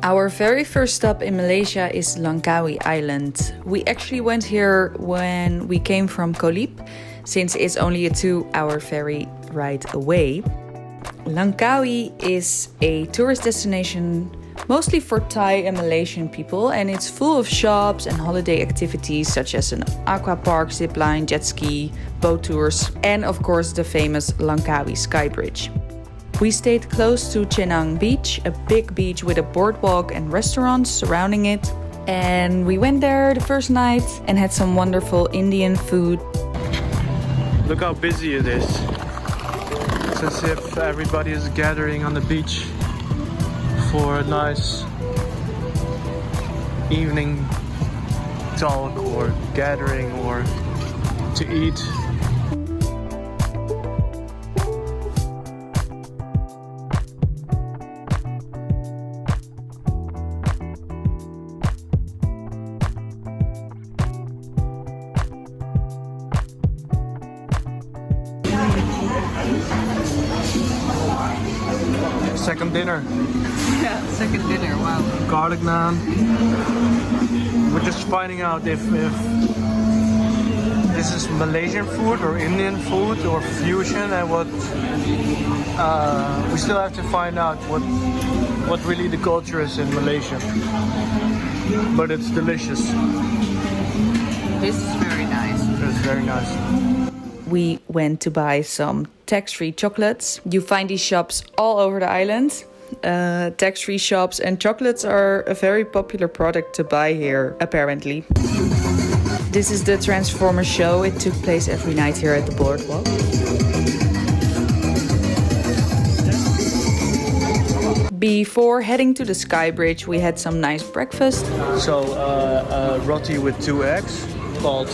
Our very first stop in Malaysia is Langkawi Island. We actually went here when we came from Koh Liep, since it's only a 2-hour ferry ride away. Langkawi is a tourist destination mostly for Thai and Malaysian people, and it's full of shops and holiday activities such as an aqua park, zipline, jet ski, boat tours, and of course the famous Langkawi Skybridge. We stayed close to Cenang Beach, a big beach with a boardwalk and restaurants surrounding it. And we went there the first night and had some wonderful Indian food. Look how busy it is. It's as if everybody is gathering on the beach for a nice evening talk or gathering or to eat. Second dinner. Yeah, second dinner, wow. Garlic naan. We're just finding out if this is Malaysian food or Indian food or fusion, and what we still have to find out what really the culture is in Malaysia. But it's delicious. This is very nice. It's very nice. We went to buy some tax-free chocolates. You find these shops all over the island. Tax-free shops and chocolates are a very popular product to buy here, apparently. This is the Transformers show. It took place every night here at the boardwalk. Before heading to the Skybridge, we had some nice breakfast. So, roti with 2 eggs called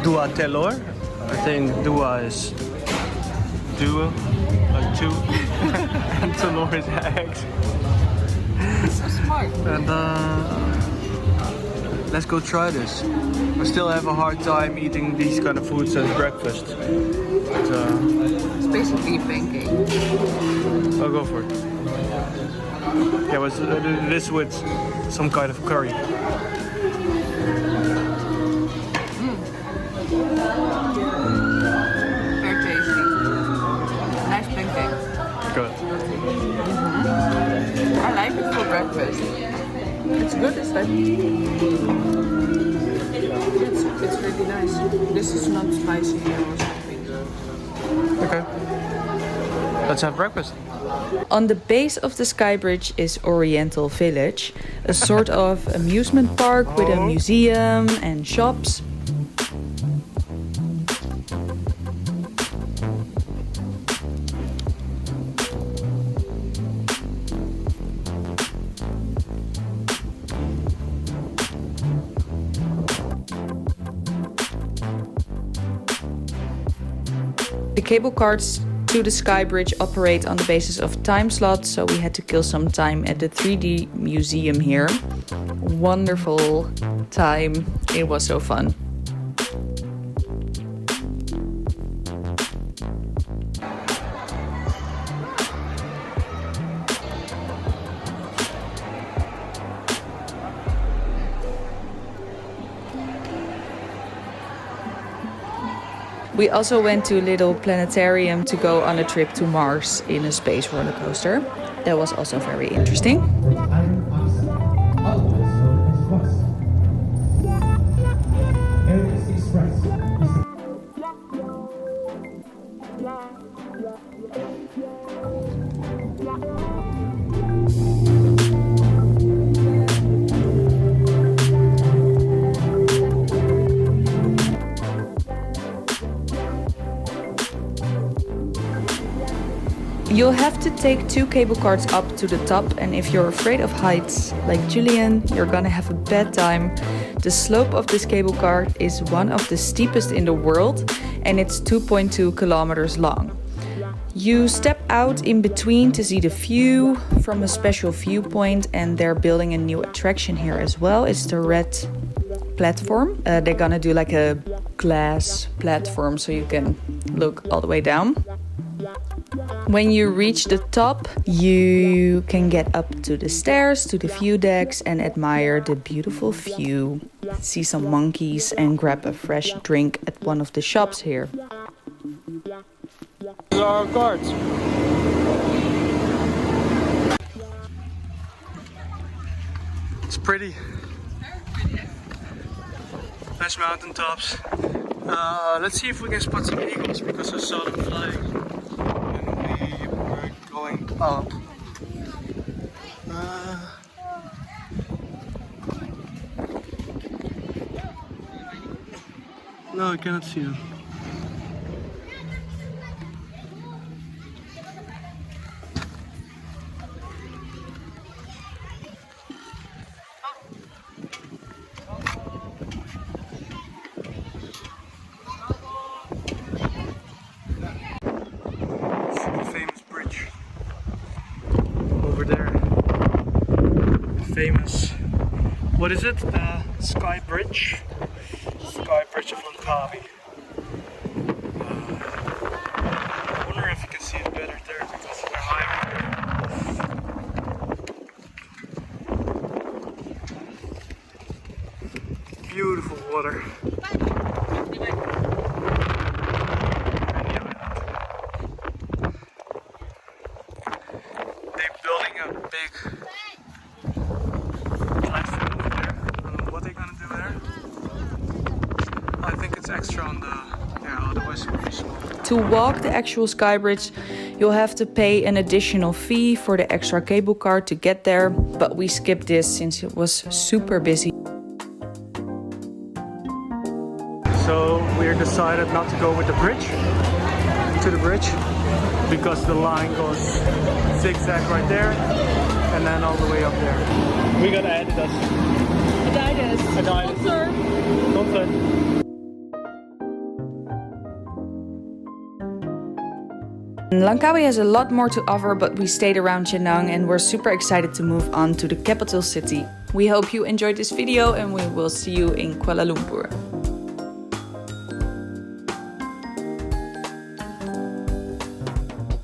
dua telur. I think dua is duo, like 2, and telur is eggs. So smart. And let's go try this. I still have a hard time eating these kind of foods as breakfast. But, it's basically a pancake. I'll go for it. Yeah, but this with some kind of curry. Very tasty. Nice pancake. Good. I like it for breakfast. It's good, isn't it? It's really nice. This is not spicy or something. Okay. Let's have breakfast. On the base of the Skybridge is Oriental Village, a sort of amusement park with a museum and shops. The cable cars to the Skybridge operate on the basis of time slots, so we had to kill some time at the 3D museum here. Wonderful time. It was so fun. We also went to a little planetarium to go on a trip to Mars in a space roller coaster. That was also very interesting. You'll have to take 2 cable cars up to the top, and if you're afraid of heights, like Julian, you're gonna have a bad time. The slope of this cable car is one of the steepest in the world, and it's 2.2 kilometers long. You step out in between to see the view from a special viewpoint, and they're building a new attraction here as well. It's the red platform. They're gonna do like a glass platform so you can look all the way down. When you reach the top, you can get up to the stairs, to the view decks and admire the beautiful view. See some monkeys and grab a fresh drink at one of the shops here. These are our cards. It's pretty. Nice mountain tops. Let's see if we can spot some eagles because I saw them flying when we were going up. No, I cannot see them. Famous, what is it? Skybridge. Skybridge of Langkawi. I wonder if you can see it better there because they're higher. Beautiful water. They're building a big extra on the, otherwise it would be small. To walk the actual Skybridge, you'll have to pay an additional fee for the extra cable car to get there, but we skipped this since it was super busy. So we're decided not to go with the bridge, because the line goes zigzag right there and then all the way up there. We got Adidas. Concert. Langkawi has a lot more to offer, but we stayed around Cenang and we're super excited to move on to the capital city. We hope you enjoyed this video and we will see you in Kuala Lumpur.